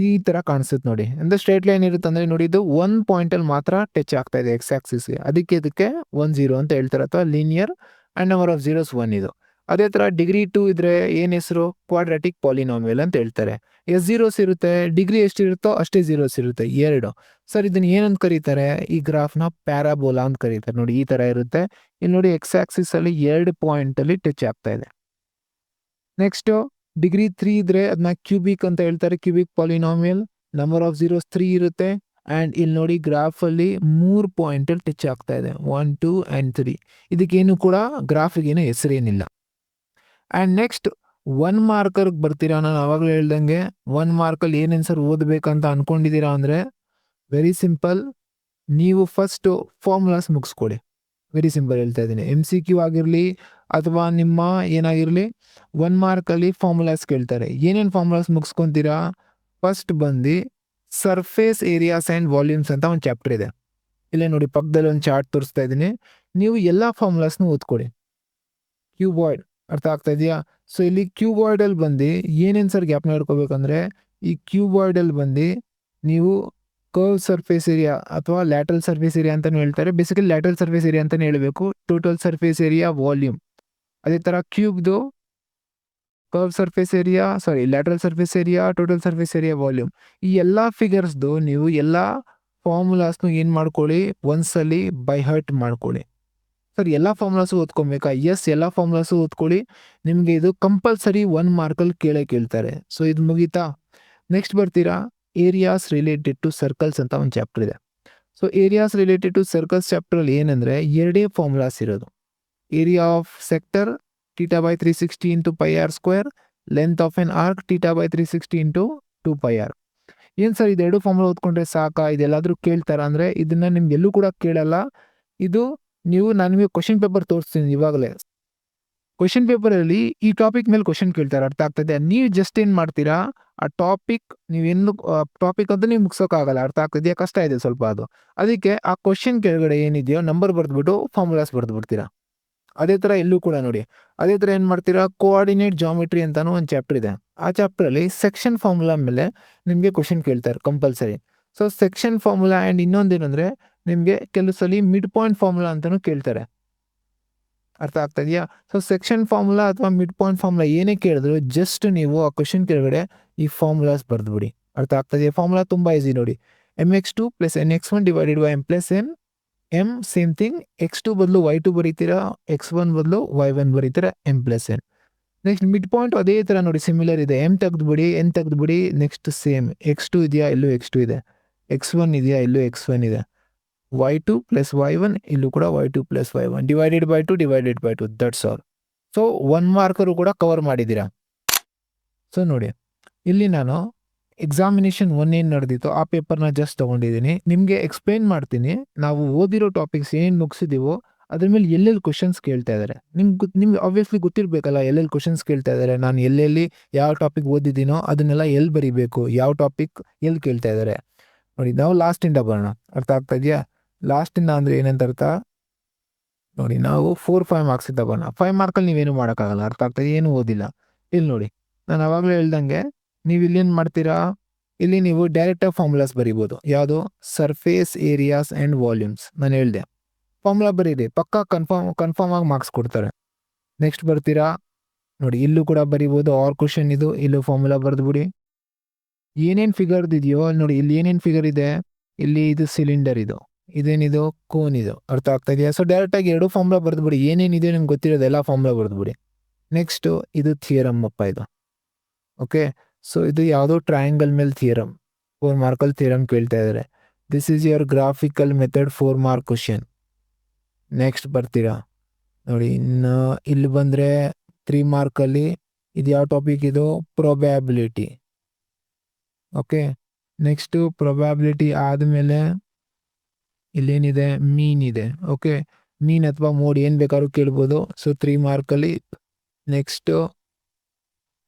Speaker 1: ಈ ಥರ ಕಾಣಿಸುತ್ತೆ ನೋಡಿ. ಅಂದರೆ ಸ್ಟ್ರೈಟ್ ಲೈನ್ ಇರುತ್ತೆ ಅಂದರೆ ನೋಡಿ, ಇದು 1 ಪಾಯಿಂಟಲ್ಲಿ ಮಾತ್ರ ಟಚ್ ಆಗ್ತಾ ಇದೆ ಎಕ್ಸ್ ಆಕ್ಸಿಸ್ಗೆ, ಇದಕ್ಕೆ 1 0 ಅಂತ ಹೇಳ್ತಾರೆ, ಅಥವಾ linear and number of zeros 1 ಇದು. ಅದೇ ಥರ ಡಿಗ್ರಿ 2 ಇದ್ದರೆ ಏನು ಹೆಸರು? ಕ್ವಾಡ್ರಾಟಿಕ್ ಪಾಲಿನಾಮಿಯಲ್ ಅಂತ ಹೇಳ್ತಾರೆ. ಎಷ್ಟು ಝೀರೋಸ್ ಇರುತ್ತೆ? ಡಿಗ್ರಿ ಎಷ್ಟಿರುತ್ತೋ ಅಷ್ಟೇ ಝೀರೋಸ್ ಇರುತ್ತೆ, 2. ಸರ್ ಇದನ್ನು ಏನಂತ ಕರೀತಾರೆ? ಈ ಗ್ರಾಫ್ನ ಪ್ಯಾರಾಬೋಲಾ ಅಂತ ಕರೀತಾರೆ. ನೋಡಿ, ಈ ಥರ ಇರುತ್ತೆ. ಇಲ್ಲಿ ನೋಡಿ, ಎಕ್ಸ್ ಆಕ್ಸಿಸಲ್ಲಿ 2 ಪಾಯಿಂಟಲ್ಲಿ ಟಚ್ ಆಗ್ತಾ ಇದೆ. ನೆಕ್ಸ್ಟು ಡಿಗ್ರಿ 3 ಇದ್ದರೆ ಅದನ್ನ ಕ್ಯೂಬಿಕ್ ಅಂತ ಹೇಳ್ತಾರೆ, cubic polynomial. Number of zeros 3 ಇರುತ್ತೆ. ಆ್ಯಂಡ್ ಇಲ್ಲಿ ನೋಡಿ, ಗ್ರಾಫಲ್ಲಿ 3 ಪಾಯಿಂಟಲ್ಲಿ ಟಚ್ ಆಗ್ತಾ ಇದೆ, 1 2 ಆ್ಯಂಡ್ 3. ಇದಕ್ಕೇನು ಕೂಡ ಗ್ರಾಫಿಗೇನು ಹೆಸರೇನಿಲ್ಲ. ಆ್ಯಂಡ್ ನೆಕ್ಸ್ಟ್ 1 ಮಾರ್ಕರ್ಗೆ ಬರ್ತೀರಾ. ನಾನು ಆವಾಗಲೇ ಹೇಳ್ದಂಗೆ 1 ಮಾರ್ಕಲ್ಲಿ ಏನೇನು ಸರ್ ಓದಬೇಕಂತ ಅಂದ್ಕೊಂಡಿದ್ದೀರಾ ಅಂದರೆ, ವೆರಿ ಸಿಂಪಲ್. ನೀವು ಫಸ್ಟು ಫಾರ್ಮುಲಾಸ್ ಮುಗಿಸ್ಕೊಳ್ಳಿ. ವೆರಿ ಸಿಂಪಲ್ ಹೇಳ್ತಾ ಇದ್ದೀನಿ. MCQ ಆಗಿರಲಿ ಅಥವಾ ನಿಮ್ಮ ಏನಾಗಿರಲಿ, 1 ಮಾರ್ಕಲ್ಲಿ ಫಾರ್ಮುಲಾಸ್ ಕೇಳ್ತಾರೆ. ಏನೇನು ಫಾರ್ಮುಲಾಸ್ ಮುಗಿಸ್ಕೊತೀರಾ? ಫಸ್ಟ್ ಬಂದು ಸರ್ಫೇಸ್ ಏರಿಯಾಸ್ ಆ್ಯಂಡ್ ವಾಲ್ಯೂಮ್ಸ್ ಅಂತ ಒಂದು ಚಾಪ್ಟರ್ ಇದೆ. ಇಲ್ಲೇ ನೋಡಿ, ಪಕ್ಕದಲ್ಲಿ ಒಂದು ಚಾರ್ಟ್ ತೋರಿಸ್ತಾ ಇದ್ದೀನಿ. ನೀವು ಎಲ್ಲ ಫಾರ್ಮುಲಾಸ್ನೂ ಓದ್ಕೊಳ್ಳಿ. ಕ್ಯೂಬಾಯ್ಡ್, ಅರ್ಥ ಆಗ್ತಾ ಇದೆಯಾ? ಸೊ ಇಲ್ಲಿ ಕ್ಯೂಬಾಯ್ಡಲ್ಲಿ ಬಂದು ಏನೇನು ಸರ್ ಗ್ಯಾಪ್ ಮಾಡ್ಕೋಬೇಕಂದ್ರೆ, ಈ ಕ್ಯೂಬಾಯ್ಡಲ್ಲಿ ಬಂದು ನೀವು ಕರ್ವ್ ಸರ್ಫೇಸ್ ಏರಿಯಾ ಅಥವಾ ಲ್ಯಾಟ್ರಲ್ ಸರ್ಫೇಸ್ ಏರಿಯಾ ಅಂತಲೂ ಹೇಳ್ತಾರೆ. ಬೇಸಿಕಲಿ ಲ್ಯಾಟ್ರಲ್ ಸರ್ಫೇಸ್ ಏರಿಯಾ ಅಂತಲೇ ಹೇಳಬೇಕು. Total surface area, volume. ಅದೇ ಥರ ಕ್ಯೂಬ್ದು curved surface area, lateral surface area, total surface area, volume. ಈ ಎಲ್ಲ ಫಿಗರ್ಸ್ದು ನೀವು ಎಲ್ಲ ಫಾರ್ಮುಲಾಸ್ನು ಏನು ಮಾಡ್ಕೊಳ್ಳಿ, ಒಂದ್ಸಲಿ ಬೈ ಹರ್ಟ್ ಮಾಡ್ಕೊಳ್ಳಿ. ಎಲ್ಲ ಫಾರ್ಮುಲಾಸು ಓದ್ಕೊಬೇಕಾ? ಎಸ್, ಎಲ್ಲ ಫಾರ್ಮುಲಾಸು ಓದ್ಕೊಳ್ಳಿ. ನಿಮಗೆ ಇದು ಕಂಪಲ್ಸರಿ 1 ಮಾರ್ಕಲ್ಲಿ ಕೇಳ್ತಾರೆ. ಸೊ ಇದು ಮುಗೀತಾ? ನೆಕ್ಸ್ಟ್ ಬರ್ತೀರಾ ಏರಿಯಾಸ್ ರಿಲೇಟೆಡ್ ಟು ಸರ್ಕಲ್ಸ್ ಅಂತ ಒಂದು ಚಾಪ್ಟರ್ ಇದೆ. So areas related to circles ಚಾಪ್ಟರಲ್ಲಿ ಏನಂದರೆ 2 ಫಾರ್ಮುಲಾಸ್ ಇರೋದು. Area of sector θ/360 into πr², length of an arc θ/360 into 2πr. ಏನು ಸರ್ ಇದು 2 ಫಾರ್ಮುಲಾ ಓದ್ಕೊಂಡ್ರೆ ಸಾಕಾ? ಇದೆಲ್ಲಾದರೂ ಕೇಳ್ತಾರ ಅಂದರೆ ಇದನ್ನು ನಿಮ್ಗೆ ಎಲ್ಲೂ ಕೂಡ ಕೇಳಲ್ಲ. ಇದು ನಾನು ನಿಮಗೆ ಕ್ವಶನ್ ಪೇಪರ್ ತೋರಿಸ್ತೀನಿ ಇವಾಗಲೇ. ಕ್ವಶನ್ ಪೇಪರಲ್ಲಿ ಈ ಟಾಪಿಕ್ ಮೇಲೆ ಕ್ವಶನ್ ಕೇಳ್ತಾರೆ, ಅರ್ಥ ಆಗ್ತದೆ? ನೀವು ಜಸ್ಟ್ ಏನು ಮಾಡ್ತೀರಾ, ಆ ಟಾಪಿಕ್ ಟಾಪಿಕ್ ಅಂತ ನೀವು ಮುಗಿಸೋಕ್ಕಾಗಲ್ಲ, ಅರ್ಥ ಆಗ್ತದೆಯಾ? ಕಷ್ಟ ಇದೆ ಸ್ವಲ್ಪ ಅದು. ಅದಕ್ಕೆ ಆ ಕ್ವಶನ್ ಕೆಳಗಡೆ ಏನಿದೆಯೋ ನಂಬರ್ ಬರೆದ್ಬಿಟ್ಟು ಫಾರ್ಮುಲಾಸ್ ಬರೆದ್ಬಿಡ್ತೀರಾ. ಅದೇ ಥರ ಎಲ್ಲೂ ಕೂಡ ನೋಡಿ. ಅದೇ ಥರ ಏನು ಮಾಡ್ತೀರಾ, ಕೋಆರ್ಡಿನೇಟ್ ಜಾಮೆಟ್ರಿ ಅಂತಾನು ಒಂದು ಚಾಪ್ಟರ್ ಇದೆ. ಆ ಚಾಪ್ಟರಲ್ಲಿ ಸೆಕ್ಷನ್ ಫಾರ್ಮುಲಾ ಮೇಲೆ ನಿಮಗೆ ಕ್ವಶನ್ ಕೇಳ್ತಾರೆ compulsory. So section formula and ಇನ್ನೊಂದೇನೆಂದರೆ ನಿಮಗೆ ಕೆಲವು ಸಲ ಮಿಡ್ ಪಾಯಿಂಟ್ ಫಾರ್ಮುಲಾ ಅಂತಲೂ ಕೇಳ್ತಾರೆ, ಅರ್ಥ ಆಗ್ತದೆಯಾ? ಸೊ ಸೆಕ್ಷನ್ ಫಾರ್ಮುಲಾ ಅಥವಾ ಮಿಡ್ ಪಾಯಿಂಟ್ ಫಾರ್ಮುಲಾ ಏನೇ ಕೇಳಿದ್ರು ಜಸ್ಟ್ ನೀವು ಆ ಕ್ವಶನ್ ಕೆಳಗಡೆ ಈ ಫಾರ್ಮುಲಾಸ್ ಬರೆದ್ಬಿಡಿ, ಅರ್ಥ ಆಗ್ತದೆಯಾ? ಫಾರ್ಮುಲಾ ತುಂಬ ಈಸಿ ನೋಡಿ. mx2 + nx1 divided by m + n. m same thing, x2 ಬದಲು y2 ಬರೀತೀರಾ, x1 ಬದಲು y1 ಬರೀತೀರಾ, m + n. Next mid point ಅದೇ ಥರ ನೋಡಿ, ಸಿಮಿಲರ್ ಇದೆ. m ತೆಗೆದುಬಿಡಿ, n ತೆಗೆದುಬಿಡಿ, ನೆಕ್ಸ್ಟ್ ಸೇಮ್. x2 ಇದೆಯಾ, ಇಲ್ಲೂ x2 ಇದೆ. x1 ಇದೆಯಾ, ಇಲ್ಲೂ x1 ಇದೆ. y2 + y1, ಇಲ್ಲೂ ಕೂಡ y2 + y1 divided by 2 that's all. So 1 marker ಕೂಡ ಕವರ್ ಮಾಡಿದ್ದೀರಾ. ಸೊ ನೋಡಿ, ಇಲ್ಲಿ ನಾನು ಎಕ್ಸಾಮಿನೇಷನ್ 1 ಏನು ನಡೆದಿತ್ತು ಆ ಪೇಪರ್ನ ಜಸ್ಟ್ ತೊಗೊಂಡಿದ್ದೀನಿ. ನಿಮಗೆ ಎಕ್ಸ್ಪ್ಲೇನ್ ಮಾಡ್ತೀನಿ. ನಾವು ಓದಿರೋ ಟಾಪಿಕ್ಸ್ ಏನು ಮುಗಿಸಿದ್ದೀವೋ ಅದ್ರ ಮೇಲೆ ಎಲ್ಲೆಲ್ಲಿ ಕ್ವಶನ್ಸ್ ಕೇಳ್ತಾ ಇದ್ದಾರೆ. ನಿಮ್ಗೆ ಆಬ್ವಿಯಸ್ಲಿ ಗೊತ್ತಿರಬೇಕಲ್ಲ ಎಲ್ಲೆಲ್ಲಿ ಕ್ವಶನ್ಸ್ ಕೇಳ್ತಾ ಇದ್ದಾರೆ, ನಾನು ಎಲ್ಲೆಲ್ಲಿ ಯಾವ ಟಾಪಿಕ್ ಓದಿದ್ದೀನೋ ಅದನ್ನೆಲ್ಲ ಎಲ್ಲಿ ಬರೀಬೇಕು, ಯಾವ ಟಾಪಿಕ್ ಎಲ್ಲಿ ಕೇಳ್ತಾ ಇದ್ದಾರೆ ನೋಡಿ. ನಾವು ಲಾಸ್ಟಿಂದ ಬರೋಣ, ಅರ್ಥ ಆಗ್ತಾ ಇದೆಯಾ? ಲಾಸ್ಟಿಂದ ಅಂದರೆ ಏನಂತ ಅರ್ಥ ನೋಡಿ. ನಾವು 4-5 ಮಾರ್ಕ್ಸಿಂದ ಬರೋಣ. 5 ಮಾರ್ಕಲ್ಲಿ ನೀವೇನು ಮಾಡೋಕ್ಕಾಗಲ್ಲ, ಅರ್ಥ ಆಗ್ತದೆ? ಏನು ಓದಿಲ್ಲ. ಇಲ್ಲಿ ನೋಡಿ, ನಾನು ಆವಾಗಲೇ ಹೇಳ್ದಂಗೆ ನೀವು ಇಲ್ಲೇನು ಮಾಡ್ತೀರಾ, ಇಲ್ಲಿ ನೀವು ಡೈರೆಕ್ಟಾಗಿ ಫಾರ್ಮುಲಾಸ್ ಬರಿಬೋದು. ಯಾವುದು? Surface areas and volumes. ನಾನು ಹೇಳಿದೆ ಫಾರ್ಮುಲಾ ಬರೀರಿ, ಪಕ್ಕಾ ಕನ್ಫರ್ಮ್ ಆಗಿ ಮಾರ್ಕ್ಸ್ ಕೊಡ್ತಾರೆ. ನೆಕ್ಸ್ಟ್ ಬರ್ತೀರಾ ನೋಡಿ, ಇಲ್ಲೂ ಕೂಡ ಬರಿಬೋದು. ಆರ್ ಕ್ವಶನ್ ಇದು, ಇಲ್ಲೂ ಫಾರ್ಮುಲಾ ಬರೆದ್ಬಿಡಿ. ಏನೇನು ಫಿಗರ್ದು ಇದೆಯೋ ನೋಡಿ, ಇಲ್ಲಿ ಏನೇನು ಫಿಗರ್ ಇದೆ, ಇಲ್ಲಿ ಇದು ಸಿಲಿಂಡರ್, ಇದೇನಿದು ಕೋನ್, ಅರ್ಥ ಆಗ್ತಾ ಇದೆಯಾ? ಸೊ ಡೈರೆಕ್ಟಾಗಿ 2 ಫಾರ್ಮುಲಾ ಬರೆದ್ಬಿಡಿ. ಏನೇನಿದೆ ನಿಮ್ಗೆ ಗೊತ್ತಿರೋದು ಎಲ್ಲ ಫಾರ್ಮುಲಾ ಬರೆದ್ಬಿಡಿ. ನೆಕ್ಸ್ಟು ಇದು ಥಿಯರಮ್ ಅಪ್ಪ ಇದು, ಓಕೆ. ಸೊ ಇದು ಯಾವುದೋ ಟ್ರಯಾಂಗಲ್ ಮೇಲೆ ಥಿಯರಮ್, 4 ಮಾರ್ಕಲ್ಲಿ ಥಿಯರಮ್ ಕೇಳ್ತಾ ಇದ್ದಾರೆ. This is your graphical method 4 mark question. Next ಬರ್ತೀರಾ ನೋಡಿ, ಇನ್ನು ಇಲ್ಲಿ ಬಂದರೆ 3 ಮಾರ್ಕಲ್ಲಿ ಇದು ಯಾವ ಟಾಪಿಕ್ ಇದು? Probability, okay. ನೆಕ್ಸ್ಟು ಪ್ರೊಬ್ಯಾಬಿಲಿಟಿ ಆದಮೇಲೆ ಇಲ್ಲೇನಿದೆ? ಮೀನ್ ಇದೆ, ಓಕೆ. ಮೀನ್ ಅಥವಾ ಮೋಡ್ ಏನು ಬೇಕಾದ್ರೂ ಕೇಳ್ಬೋದು. ಸೊ 3 ಮಾರ್ಕಲ್ಲಿ. ನೆಕ್ಸ್ಟು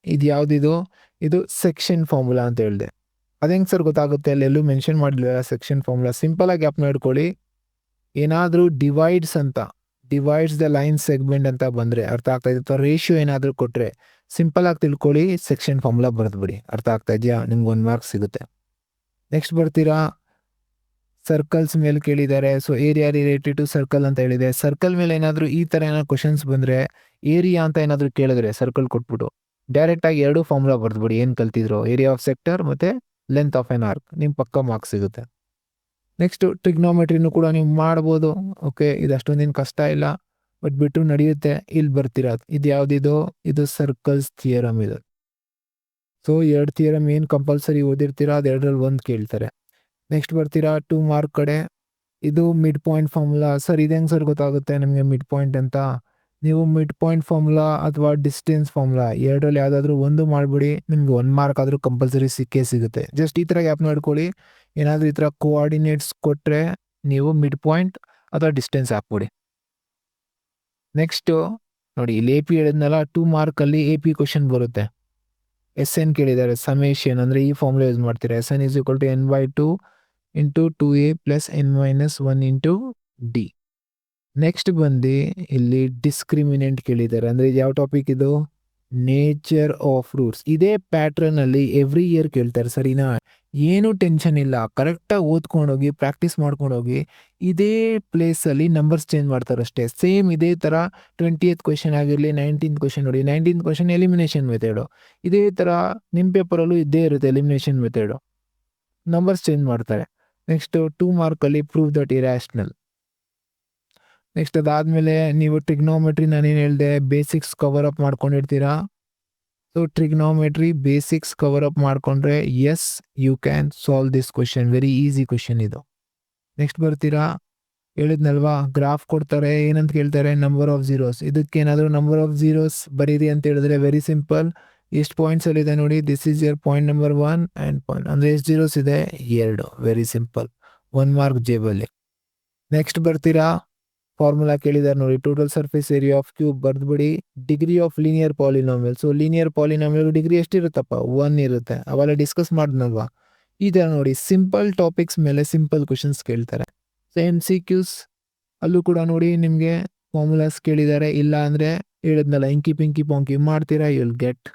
Speaker 1: ಇದು ಯಾವುದಿದು? ಇದು ಸೆಕ್ಷನ್ ಫಾರ್ಮುಲಾ ಅಂತ ಹೇಳಿದೆ. ಅದು ಹೆಂಗೆ ಸರ್ ಗೊತ್ತಾಗುತ್ತೆ? ಅಲ್ಲೆಲ್ಲೂ ಮೆನ್ಷನ್ ಮಾಡಲಿಲ್ಲ ಸೆಕ್ಷನ್ ಫಾರ್ಮುಲಾ. ಸಿಂಪಲಾಗಿ ಜ್ಞಾಪನ ಇಟ್ಕೊಳ್ಳಿ. ಏನಾದರೂ ಡಿವೈಡ್ಸ್ ದ ಲೈನ್ ಸೆಗ್ಮೆಂಟ್ ಅಂತ ಬಂದರೆ, ಅರ್ಥ ಆಗ್ತಾ ಇದೆ? ಅಥವಾ ರೇಷಿಯೋ ಏನಾದರೂ ಕೊಟ್ಟರೆ ಸಿಂಪಲಾಗಿ ತಿಳ್ಕೊಳ್ಳಿ, ಸೆಕ್ಷನ್ ಫಾರ್ಮುಲಾ ಬರೆದ್ಬಿಡಿ, ಅರ್ಥ ಆಗ್ತಾ ಇದೆಯಾ? ನಿಮ್ಗೆ 1 ಮಾರ್ಕ್ ಸಿಗುತ್ತೆ. ನೆಕ್ಸ್ಟ್ ಬರ್ತೀರಾ, ಸರ್ಕಲ್ಸ್ ಮೇಲೆ ಕೇಳಿದ್ದಾರೆ. So area related to circle ಅಂತ ಹೇಳಿದೆ. ಸರ್ಕಲ್ ಮೇಲೆ ಏನಾದರೂ ಈ ಥರ ಏನಾದ್ರು ಕ್ವಶನ್ಸ್ ಬಂದರೆ, ಏರಿಯಾ ಅಂತ ಏನಾದರೂ ಕೇಳಿದ್ರೆ ಸರ್ಕಲ್ ಕೊಟ್ಬಿಟ್ಟು ಡೈರೆಕ್ಟಾಗಿ 2 ಫಾರ್ಮುಲಾ ಬರೆದ್ಬಿಡಿ. ಏನು ಕಲ್ತಿದ್ರು? ಏರಿಯಾ ಆಫ್ ಸೆಕ್ಟರ್ ಮತ್ತು ಲೆಂತ್ ಆಫ್ ಎನ್ ಆರ್ಕ್. ನಿಮ್ಮ ಪಕ್ಕ ಮಾರ್ಕ್ಸ್ ಸಿಗುತ್ತೆ. ನೆಕ್ಸ್ಟು ಟ್ರಿಗ್ನೋಮೆಟ್ರಿನೂ ಕೂಡ ನೀವು ಮಾಡ್ಬೋದು, ಓಕೆ. ಇದು ಅಷ್ಟೊಂದೇನು ಕಷ್ಟ ಇಲ್ಲ, ಬಟ್ ಬಿಟ್ಟರು ನಡೆಯುತ್ತೆ. ಇಲ್ಲಿ ಬರ್ತೀರಾ, ಇದು ಯಾವುದಿದು? ಇದು ಸರ್ಕಲ್ಸ್ ಥಿಯರಮ್ ಇದು. ಸೊ 2 ಥಿಯರಮ್ ಏನು ಕಂಪಲ್ಸರಿ ಓದಿರ್ತೀರಾ, ಅದು 2ರಲ್ಲಿ 1 ಕೇಳ್ತಾರೆ. ನೆಕ್ಸ್ಟ್ ಬರ್ತೀರಾ 2 ಮಾರ್ಕ್ ಕಡೆ, ಇದು ಮಿಡ್ ಪಾಯಿಂಟ್ ಫಾರ್ಮುಲಾ. ಸರ್ ಇದು ಹೆಂಗೆ ಸರ್ ಗೊತ್ತಾಗುತ್ತೆ ನಿಮಗೆ ಮಿಡ್ ಪಾಯಿಂಟ್ ಅಂತ? ನೀವು ಮಿಡ್ ಪಾಯಿಂಟ್ ಫಾರ್ಮುಲಾ ಅಥವಾ ಡಿಸ್ಟೆನ್ಸ್ ಫಾರ್ಮುಲಾ 2ರಲ್ಲಿ ಯಾವುದಾದ್ರೂ ಒಂದು ಮಾಡಿಬಿಡಿ, ನಿಮ್ಗೆ 1 ಮಾರ್ಕ್ ಆದರೂ ಕಂಪಲ್ಸರಿ ಸಿಗುತ್ತೆ. ಜಸ್ಟ್ ಈ ಥರ ಗ್ಯಾಪ್ ಮಾಡ್ಕೊಳ್ಳಿ. ಏನಾದರೂ ಈ ಥರ ಕೋಆರ್ಡಿನೇಟ್ಸ್ ಕೊಟ್ಟರೆ ನೀವು ಮಿಡ್ ಪಾಯಿಂಟ್ ಅಥವಾ ಡಿಸ್ಟೆನ್ಸ್ ಹಾಕ್ಬಿಡಿ. ನೆಕ್ಸ್ಟು ನೋಡಿ, ಇಲ್ಲಿ AP ಹೇಳಿದ್ನಲ್ಲ, 2 ಮಾರ್ಕಲ್ಲಿ AP ಕ್ವಶನ್ ಬರುತ್ತೆ. SN ಕೇಳಿದ್ದಾರೆ, ಸಮೇಷನ್ ಅಂದರೆ ಈ ಫಾರ್ಮುಲಾ ಯೂಸ್ ಮಾಡ್ತೀರಾ. SN = n/2 × 2a + n - 1 × d. Next ಬಂದು ಇಲ್ಲಿ ಡಿಸ್ಕ್ರಿಮಿನೆಂಟ್ ಕೇಳಿದ್ದಾರೆ. ಅಂದರೆ ಇದು ಯಾವ ಟಾಪಿಕ್ ಇದು? Nature of roots. ಇದೇ ಪ್ಯಾಟ್ರನಲ್ಲಿ ಎವ್ರಿ ಇಯರ್ ಕೇಳ್ತಾರೆ, ಸರಿನಾ? ಏನೂ ಟೆನ್ಷನ್ ಇಲ್ಲ. ಕರೆಕ್ಟಾಗಿ ಓದ್ಕೊಂಡೋಗಿ, ಪ್ರಾಕ್ಟೀಸ್ ಮಾಡ್ಕೊಂಡೋಗಿ, ಇದೇ ಪ್ಲೇಸಲ್ಲಿ ನಂಬರ್ಸ್ ಚೇಂಜ್ ಮಾಡ್ತಾರಷ್ಟೇ. ಸೇಮ್ ಇದೇ ಥರ 20th ಕ್ವೆಶ್ಚನ್ ಆಗಿರಲಿ, 19th ಕ್ವೆಶ್ಚನ್ ನೋಡಿ. 19th question elimination method. ಇದೇ ಥರ ನಿಮ್ಮ ಪೇಪರಲ್ಲೂ ಇದ್ದೇ ಇರುತ್ತೆ ಎಲಿಮಿನೇಷನ್ ಮೆಥಡು. ನಂಬರ್ಸ್ ಚೇಂಜ್ ಮಾಡ್ತಾರೆ. ನೆಕ್ಸ್ಟು 2 ಮಾರ್ಕಲ್ಲಿ ಪ್ರೂವ್ ದಟ್ ಇರ್ಯಾಷನಲ್. ನೆಕ್ಸ್ಟ್ ಅದಾದಮೇಲೆ ನೀವು ಟ್ರಿಗ್ನೋಮೆಟ್ರಿ ನಾನೇನು ಹೇಳಿದೆ, ಬೇಸಿಕ್ಸ್ ಕವರ್ ಅಪ್ ಮಾಡ್ಕೊಂಡಿರ್ತೀರಾ. So trigonometry basics cover up ಮಾಡಿಕೊಂಡ್ರೆ yes you can solve this question. Very easy question ಇದು. ನೆಕ್ಸ್ಟ್ ಬರ್ತೀರಾ, ಹೇಳಿದ್ನಲ್ವಾ ಗ್ರಾಫ್ ಕೊಡ್ತಾರೆ, ಏನಂತ ಕೇಳ್ತಾರೆ, ನಂಬರ್ ಆಫ್ ಝೀರೋಸ್. ಇದಕ್ಕೇನಾದರೂ ನಂಬರ್ ಆಫ್ ಝೀರೋಸ್ ಬರೀರಿ ಅಂತ ಹೇಳಿದ್ರೆ ವೆರಿ ಸಿಂಪಲ್. ಎಷ್ಟು ಪಾಯಿಂಟ್ಸಲ್ಲಿದೆ ನೋಡಿ, this is your point number 1 and point ಅಂದರೆ ಎಷ್ಟು ಝೀರೋಸ್ ಇದೆ, 2. ವೆರಿ ಸಿಂಪಲ್, 1 ಮಾರ್ಕ್ ಜೇಬಲ್ಲಿ. ನೆಕ್ಸ್ಟ್ ಬರ್ತೀರಾ, ಫಾರ್ಮುಲಾ ಕೇಳಿದ್ದಾರೆ ನೋಡಿ, total surface area of cube ಬರೆದ್ಬಿಡಿ. Degree of linear polynomial. So linear polynomial degree ಎಷ್ಟಿರುತ್ತಪ್ಪ, 1 ಇರುತ್ತೆ. ಅವೆಲ್ಲ ಡಿಸ್ಕಸ್ ಮಾಡಿದ್ನಲ್ವಾ. ಈ ಥರ ನೋಡಿ, ಸಿಂಪಲ್ ಟಾಪಿಕ್ಸ್ ಮೇಲೆ ಸಿಂಪಲ್ ಕ್ವೆಶನ್ಸ್ ಕೇಳ್ತಾರೆ. ಸೊ MCQs ಅಲ್ಲೂ ಕೂಡ ನೋಡಿ ನಿಮಗೆ ಫಾರ್ಮುಲಾಸ್ ಕೇಳಿದ್ದಾರೆ. ಇಲ್ಲ ಅಂದರೆ ಹೇಳಿದ್ನಲ್ಲ, ಇಂಕಿ ಪಿಂಕಿ ಪಾಂಕಿ ಮಾಡ್ತೀರಾ, ಯು ವಿಲ್ ಗೆಟ್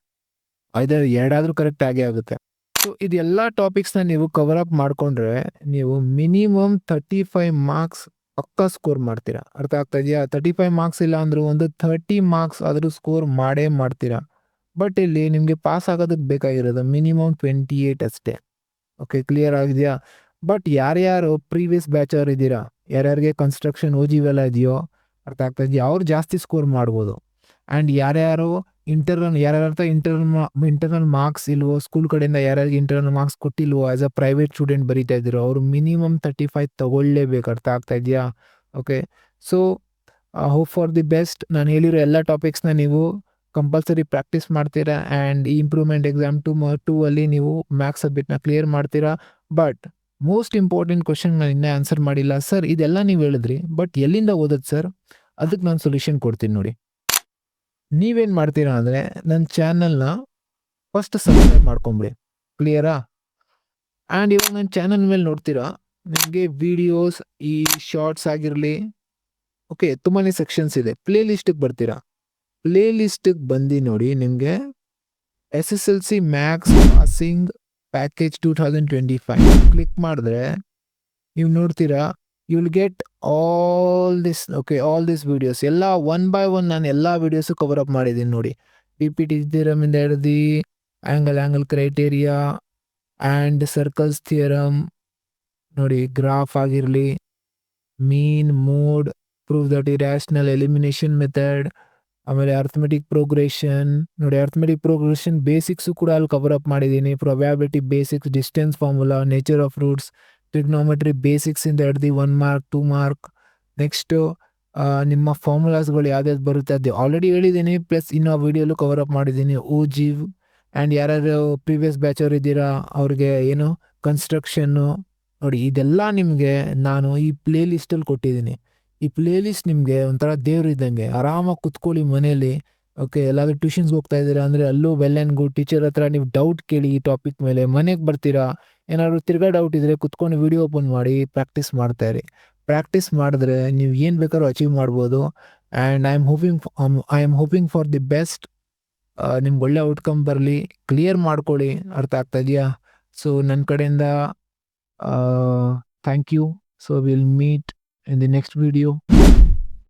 Speaker 1: ಐದರ್ ಎರಡಾದರೂ ಕರೆಕ್ಟ್ ಆಗೇ ಆಗುತ್ತೆ. ಸೊ ಇದೆಲ್ಲ ಟಾಪಿಕ್ಸ್ನ ನೀವು ಕವರ್ ಅಪ್ ಮಾಡಿಕೊಂಡ್ರೆ ನೀವು ಮಿನಿಮಮ್ 35 ಮಾರ್ಕ್ಸ್ ಪಕ್ಕ ಸ್ಕೋರ್ ಮಾಡ್ತೀರಾ. ಅರ್ಥ ಆಗ್ತಾ ಇದೆಯಾ? 35 ಮಾರ್ಕ್ಸ್ ಇಲ್ಲ ಅಂದರೂ ಒಂದು 30 ಮಾರ್ಕ್ಸ್ ಆದರೂ ಸ್ಕೋರ್ ಮಾಡೇ ಮಾಡ್ತೀರಾ. ಬಟ್ ಇಲ್ಲಿ ನಿಮಗೆ ಪಾಸ್ ಆಗೋದಕ್ಕೆ ಬೇಕಾಗಿರೋದು ಮಿನಿಮಮ್ 28 ಅಷ್ಟೇ. ಓಕೆ, ಕ್ಲಿಯರ್ ಆಗಿದೆಯಾ? ಬಟ್ ಯಾರ್ಯಾರು ಪ್ರೀವಿಯಸ್ ಬ್ಯಾಚರ್ ಇದ್ದೀರಾ, ಯಾರ್ಯಾರಿಗೆ ಕನ್ಸ್ಟ್ರಕ್ಷನ್ ಓಜಿವೆಲ್ಲ ಇದೆಯೋ, ಅರ್ಥ ಆಗ್ತಾ ಇದೆಯಾ, ಅವ್ರು ಜಾಸ್ತಿ ಸ್ಕೋರ್ ಮಾಡ್ಬೋದು. ಆ್ಯಂಡ್ ಯಾರ್ಯಾರು ಇಂಟರ್ನಲ್ ಮಾರ್ಕ್ಸ್ ಇಲ್ವೋ, ಸ್ಕೂಲ್ ಕಡೆಯಿಂದ ಯಾರ್ಯಾರಿಗೆ ಇಂಟರ್ನಲ್ ಮಾರ್ಕ್ಸ್ ಕೊಟ್ಟಿಲ್ವೋ, ಆ್ಯಸ್ ಅ ಪ್ರೈವೇಟ್ ಸ್ಟೂಡೆಂಟ್ ಬರೀತಾ ಇದ್ದೀರೋ, ಅವರು ಮಿನಿಮಮ್ 35 ತಗೊಳ್ಳೇಬೇಕು. ಅರ್ಥ ಆಗ್ತಾ ಇದೆಯಾ? Okay, so hope for the best. ನಾನು ಹೇಳಿರೋ ಎಲ್ಲ ಟಾಪಿಕ್ಸ್ನ ನೀವು ಕಂಪಲ್ಸರಿ ಪ್ರಾಕ್ಟೀಸ್ ಮಾಡ್ತೀರಾ. ಆ್ಯಂಡ್ ಈ ಇಂಪ್ರೂವ್ಮೆಂಟ್ ಎಕ್ಸಾಮ್ 2 ಅಲ್ಲಿ ನೀವು ಮ್ಯಾಥ್ಸ್ ಸಬ್ಜೆಕ್ಟ್ನ ಕ್ಲಿಯರ್ ಮಾಡ್ತೀರಾ. ಬಟ್ ಮೋಸ್ಟ್ ಇಂಪಾರ್ಟೆಂಟ್ ಕ್ವೆಶನ್ ನಾನು ಇನ್ನೂ ಆನ್ಸರ್ ಮಾಡಿಲ್ಲ. ಸರ್ ಇದೆಲ್ಲ ನೀವು ಹೇಳಿದ್ರಿ, ಬಟ್ ಎಲ್ಲಿಂದ ಓದೋದು ಸರ್? ಅದಕ್ಕೆ ನಾನು ಸೊಲ್ಯೂಷನ್ ಕೊಡ್ತೀನಿ ನೋಡಿ. ನೀವೇನು ಮಾಡ್ತೀರಾ ಅಂದರೆ ನನ್ನ ಚಾನಲ್ನ ಫಸ್ಟ್ ಸಬ್ಸ್ಕ್ರೈಬ್ ಮಾಡ್ಕೊಂಬಿಡಿ. ಕ್ಲಿಯರಾ? ಆ್ಯಂಡ್ ಇವಾಗ ನನ್ನ ಚಾನಲ್ ಮೇಲೆ ನೋಡ್ತೀರಾ, ನಿಮಗೆ ವಿಡಿಯೋಸ್, ಈ ಶಾರ್ಟ್ಸ್ ಆಗಿರಲಿ, ಓಕೆ, ತುಂಬಾ ಸೆಕ್ಷನ್ಸ್ ಇದೆ. ಪ್ಲೇ ಲಿಸ್ಟಿಗೆ ಬರ್ತೀರಾ. ಪ್ಲೇ ಲಿಸ್ಟಿಗೆ ಬಂದು ನೋಡಿ, ನಿಮಗೆ SSLC maths passing package 2025 click ಮಾಡಿದ್ರೆ ನೀವು ನೋಡ್ತೀರಾ, you will get all this videos. ಎಲ್ಲ 1 by 1 ನಾನು ಎಲ್ಲ ವಿಡಿಯೋಸು ಕವರ್ ಅಪ್ ಮಾಡಿದ್ದೀನಿ ನೋಡಿ. PPT ಥಿಯರಮಿಂದ ಹಿಡ್ದು angle criteria and circles theorem ನೋಡಿ, ಗ್ರಾಫ್ ಆಗಿರಲಿ, mean, mode, prove that irrational, elimination method, ಆಮೇಲೆ ಅರ್ಥಮೆಟಿಕ್ ಪ್ರೋಗ್ರೆಷನ್ ನೋಡಿ. ಅರ್ಥಮೆಟಿಕ್ ಪ್ರೋಗ್ರೆಷನ್ ಬೇಸಿಕ್ಸು ಕೂಡ ಅಲ್ಲಿ ಕವರ್ ಅಪ್ ಮಾಡಿದ್ದೀನಿ. Probability basics, distance formula, nature of roots, trigonometry ಬೇಸಿಕ್ಸಿಂದ ಹಿಡ್ದು 1 ಮಾರ್ಕ್ 2 ಮಾರ್ಕ್. ನೆಕ್ಸ್ಟು ನಿಮ್ಮ ಫಾರ್ಮುಲಾಸ್ಗಳು ಯಾವ್ದಾವ್ದು ಬರುತ್ತೆ ಅದು ಆಲ್ರೆಡಿ ಹೇಳಿದ್ದೀನಿ, ಪ್ಲಸ್ ಇನ್ನೂ ವೀಡಿಯೋಲು ಕವರ್ ಅಪ್ ಮಾಡಿದ್ದೀನಿ. ಓಜಿವ್ ಆ್ಯಂಡ್ ಯಾರ್ಯಾರು ಪ್ರೀವಿಯಸ್ ಬ್ಯಾಚರ್ ಇದ್ದೀರಾ ಅವ್ರಿಗೆ ಏನು ಕನ್ಸ್ಟ್ರಕ್ಷನ್ನು ನೋಡಿ, ಇದೆಲ್ಲ ನಿಮಗೆ ನಾನು ಈ ಪ್ಲೇ ಲಿಸ್ಟಲ್ಲಿ ಕೊಟ್ಟಿದ್ದೀನಿ. ಈ ಪ್ಲೇ ಲಿಸ್ಟ್ ನಿಮಗೆ ಒಂಥರ ದೇವ್ರು ಇದ್ದಂಗೆ. ಆರಾಮಾಗಿ ಕುತ್ಕೊಳ್ಳಿ ಮನೇಲಿ. ಓಕೆ, ಎಲ್ಲಾದರೂ ಟ್ಯೂಷನ್ಸ್ಗೆ ಹೋಗ್ತಾ ಇದ್ದೀರಾ ಅಂದರೆ ಅಲ್ಲೂ ವೆಲ್ ಆ್ಯಂಡ್ ಗುಡ್. ಟೀಚರ್ ಹತ್ರ ನೀವು ಡೌಟ್ ಕೇಳಿ ಈ ಟಾಪಿಕ್ ಮೇಲೆ. ಮನೆಗೆ ಬರ್ತೀರಾ, ಏನಾದರೂ ತಿರ್ಗಾ ಡೌಟ್ ಇದ್ದರೆ ಕುತ್ಕೊಂಡು ವಿಡಿಯೋ ಓಪನ್ ಮಾಡಿ ಪ್ರಾಕ್ಟೀಸ್ ಮಾಡ್ತಾಯಿರಿ. ಪ್ರಾಕ್ಟೀಸ್ ಮಾಡಿದ್ರೆ ನೀವು ಏನು ಬೇಕಾದ್ರೂ ಅಚೀವ್ ಮಾಡ್ಬೋದು. And I am hoping for the best. ನಿಮ್ಗೆ ಒಳ್ಳೆ ಔಟ್ಕಮ್ ಬರಲಿ. ಕ್ಲಿಯರ್ ಮಾಡ್ಕೊಳ್ಳಿ. ಅರ್ಥ ಆಗ್ತಾ ಇದೆಯಾ? ಸೊ ನನ್ನ ಕಡೆಯಿಂದ thank you. So will meet in the next video.